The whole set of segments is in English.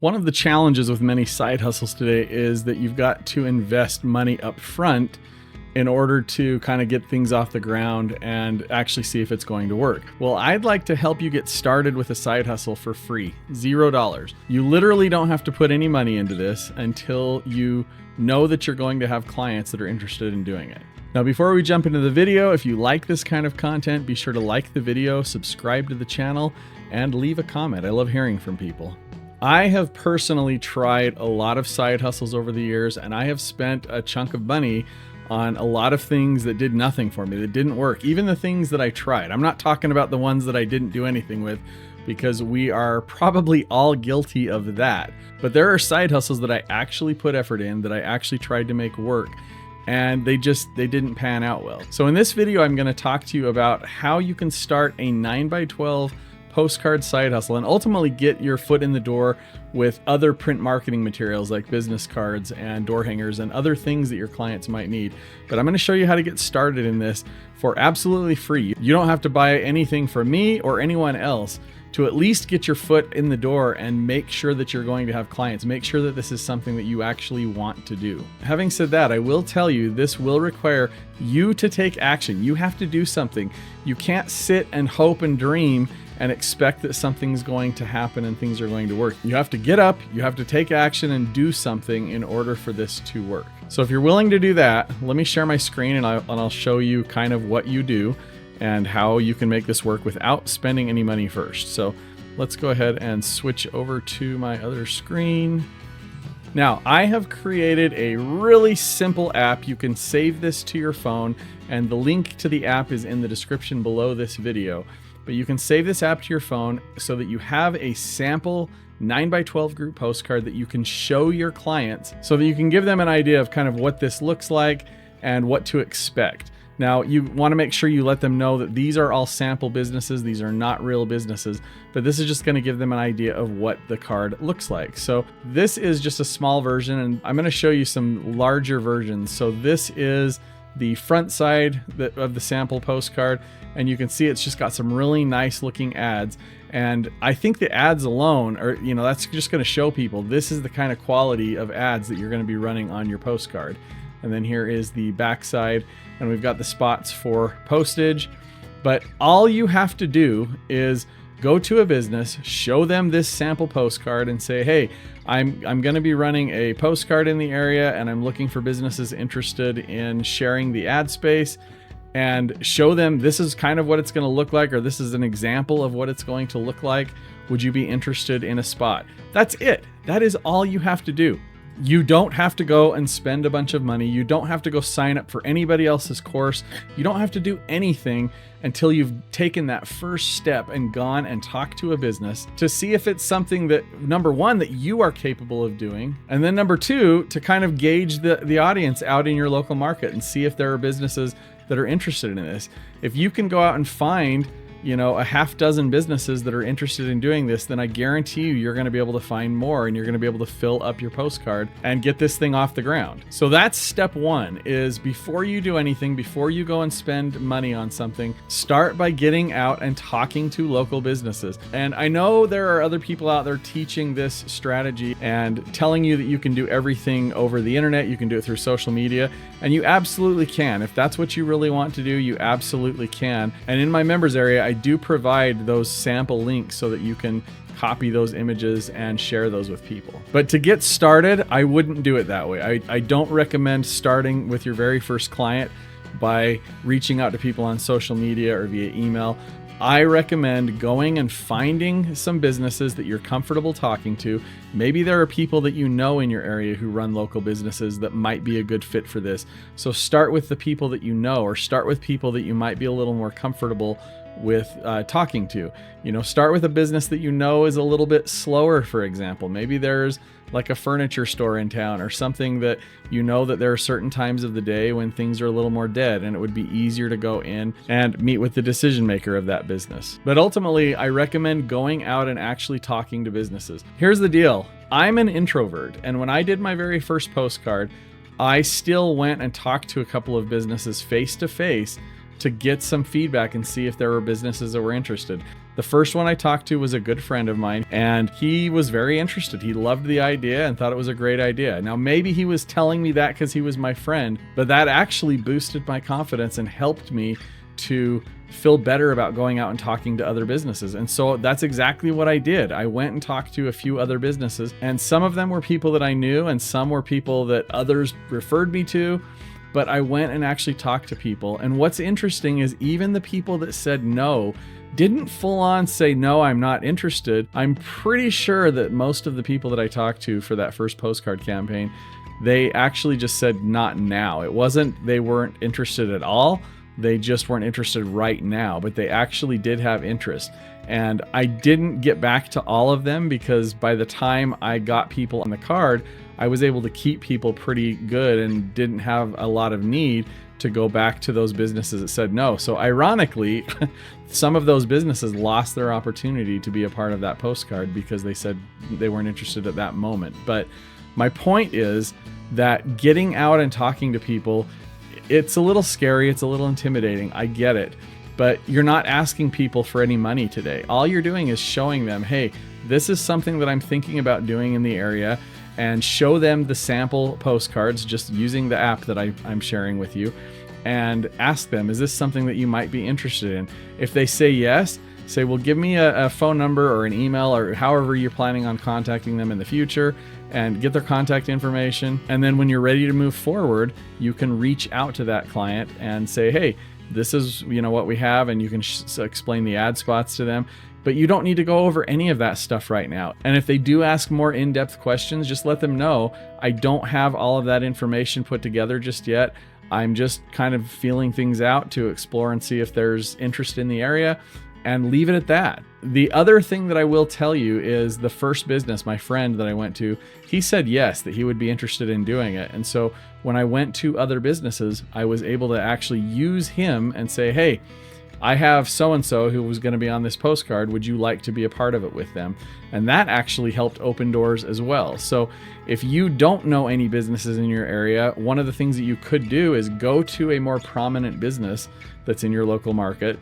One of the challenges with many side hustles today is that you've got to invest money up front in order to kind of get things off the ground and actually see if it's going to work. Well, I'd like to help you get started with a side hustle for free, $0. You literally don't have to put any money into this until you know that you're going to have clients that are interested in doing it. Now, before we jump into the video, if you like this kind of content, be sure to like the video, subscribe to the channel, and leave a comment. I love hearing from people. I have personally tried a lot of side hustles over the years, and I have spent a chunk of money on a lot of things that did nothing for me, that didn't work. Even the things that I tried. I'm not talking about the ones that I didn't do anything with, because we are probably all guilty of that. But there are side hustles that I actually put effort in, that I actually tried to make work, and they didn't pan out well. So in this video, I'm going to talk to you about how you can start a 9x12 postcard side hustle and ultimately get your foot in the door with other print marketing materials like business cards and door hangers and other things that your clients might need. But I'm going to show you how to get started in this for absolutely free. You don't have to buy anything from me or anyone else to at least get your foot in the door and make sure that you're going to have clients. Make sure that this is something that you actually want to do. Having said that, I will tell you this will require you to take action. You have to do something. You can't sit and hope and dream and expect that something's going to happen and things are going to work. You have to get up, you have to take action and do something in order for this to work. So if you're willing to do that, let me share my screen and I'll show you kind of what you do and how you can make this work without spending any money first. So let's go ahead and switch over to my other screen. Now, I have created a really simple app. You can save this to your phone, and the link to the app is in the description below this video. But you can save this app to your phone so that you have a sample 9x12 group postcard that you can show your clients so that you can give them an idea of kind of what this looks like and what to expect. Now, you want to make sure you let them know that these are all sample businesses. These are not real businesses, but this is just going to give them an idea of what the card looks like. So this is just a small version, and I'm going to show you some larger versions. So this is the front side of the sample postcard, and you can see it's just got some really nice looking ads. And I think the ads alone are, that's just going to show people this is the kind of quality of ads that you're going to be running on your postcard. And then here is the back side, and we've got the spots for postage. But all you have to do is go to a business, show them this sample postcard and say, hey, I'm going to be running a postcard in the area and I'm looking for businesses interested in sharing the ad space, and show them this is kind of what it's going to look like, or this is an example of what it's going to look like. Would you be interested in a spot? That's it. That is all you have to do. You don't have to go and spend a bunch of money. You don't have to go sign up for anybody else's course. You don't have to do anything until you've taken that first step and gone and talked to a business to see if it's something that, number one, that you are capable of doing. And then number two, to kind of gauge the audience out in your local market and see if there are businesses that are interested in this. If you can go out and find a half dozen businesses that are interested in doing this, then I guarantee you're going to be able to find more, and you're going to be able to fill up your postcard and get this thing off the ground. So that's step one, is before you do anything, before you go and spend money on something, start by getting out and talking to local businesses. And I know there are other people out there teaching this strategy and telling you that you can do everything over the internet, you can do it through social media, and you absolutely can. If that's what you really want to do, you absolutely can. And in my members area, I do provide those sample links so that you can copy those images and share those with people. But to get started, I wouldn't do it that way. I don't recommend starting with your very first client by reaching out to people on social media or via email. I recommend going and finding some businesses that you're comfortable talking to. Maybe there are people that you know in your area who run local businesses that might be a good fit for this. So start with the people that you know, or start with people that you might be a little more comfortable with talking to. Start with a business that you know is a little bit slower, for example. Maybe there's like a furniture store in town or something that that there are certain times of the day when things are a little more dead, and it would be easier to go in and meet with the decision maker of that business. But ultimately, I recommend going out and actually talking to businesses. Here's the deal. I'm an introvert, and when I did my very first postcard, I still went and talked to a couple of businesses face to face to get some feedback and see if there were businesses that were interested. The first one I talked to was a good friend of mine, and he was very interested. He loved the idea and thought it was a great idea. Now, maybe he was telling me that because he was my friend, but that actually boosted my confidence and helped me to feel better about going out and talking to other businesses. And so that's exactly what I did. I went and talked to a few other businesses, and some of them were people that I knew, and some were people that others referred me to. But I went and actually talked to people. And what's interesting is even the people that said no didn't full on say, no, I'm not interested. I'm pretty sure that most of the people that I talked to for that first postcard campaign, they actually just said not now. It wasn't they weren't interested at all. They just weren't interested right now, but they actually did have interest. And I didn't get back to all of them because by the time I got people on the card, I was able to keep people pretty good and didn't have a lot of need to go back to those businesses that said no. So ironically, some of those businesses lost their opportunity to be a part of that postcard because they said they weren't interested at that moment. But my point is that getting out and talking to people, it's a little scary, it's a little intimidating, I get it, but you're not asking people for any money today. All you're doing is showing them, hey, this is something that I'm thinking about doing in the area, and show them the sample postcards just using the app that I'm sharing with you, and ask them, is this something that you might be interested in? If they say yes, say, well, give me a phone number or an email or however you're planning on contacting them in the future, and get their contact information. And then when you're ready to move forward, you can reach out to that client and say, hey, this is what we have, and you can explain the ad spots to them. But you don't need to go over any of that stuff right now. And if they do ask more in-depth questions, just let them know, I don't have all of that information put together just yet. I'm just kind of feeling things out to explore and see if there's interest in the area, and leave it at that. The other thing that I will tell you is the first business, my friend that I went to, he said yes, that he would be interested in doing it. And so when I went to other businesses, I was able to actually use him and say, hey, I have so-and-so who was going to be on this postcard. Would you like to be a part of it with them? And that actually helped open doors as well. So if you don't know any businesses in your area, one of the things that you could do is go to a more prominent business that's in your local market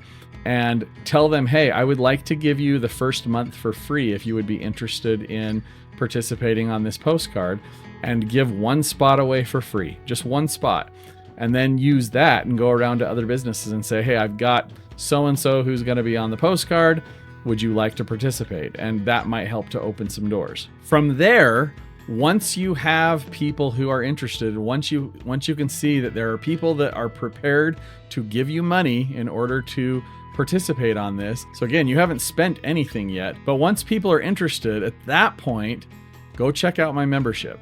and tell them, hey, I would like to give you the first month for free if you would be interested in participating on this postcard, and give one spot away for free, just one spot. And then use that and go around to other businesses and say, hey, I've got so-and-so who's going to be on the postcard. Would you like to participate? And that might help to open some doors. From there, once you have people who are interested, once you can see that there are people that are prepared to give you money in order to participate on this. So again, you haven't spent anything yet, but once people are interested, at that point, go check out my membership.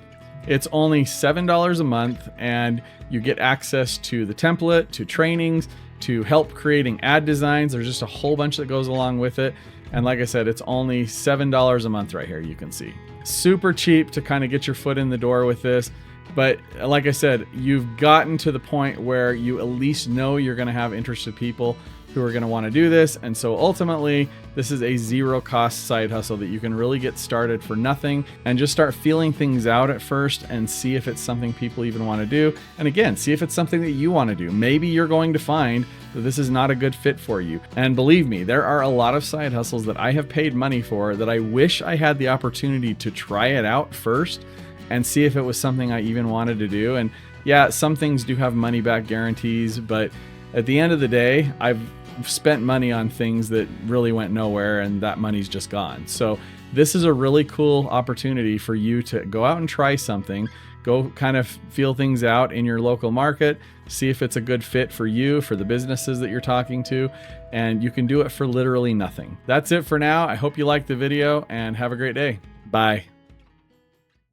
It's only $7 a month, and you get access to the template, to trainings, to help creating ad designs. There's just a whole bunch that goes along with it. And like I said, it's only $7 a month right here, you can see. Super cheap to kind of get your foot in the door with this. But like I said, you've gotten to the point where you at least know you're going to have interested people who are going to want to do this. And so ultimately, this is a zero cost side hustle that you can really get started for nothing and just start feeling things out at first and see if it's something people even want to do. And again, see if it's something that you want to do. Maybe you're going to find that this is not a good fit for you. And believe me, there are a lot of side hustles that I have paid money for that I wish I had the opportunity to try it out first and see if it was something I even wanted to do. And yeah, some things do have money back guarantees, but at the end of the day, I've spent money on things that really went nowhere, and that money's just gone. So this is a really cool opportunity for you to go out and try something, go kind of feel things out in your local market, see if it's a good fit for you, for the businesses that you're talking to, and you can do it for literally nothing. That's it for now. I hope you liked the video, and have a great day. Bye.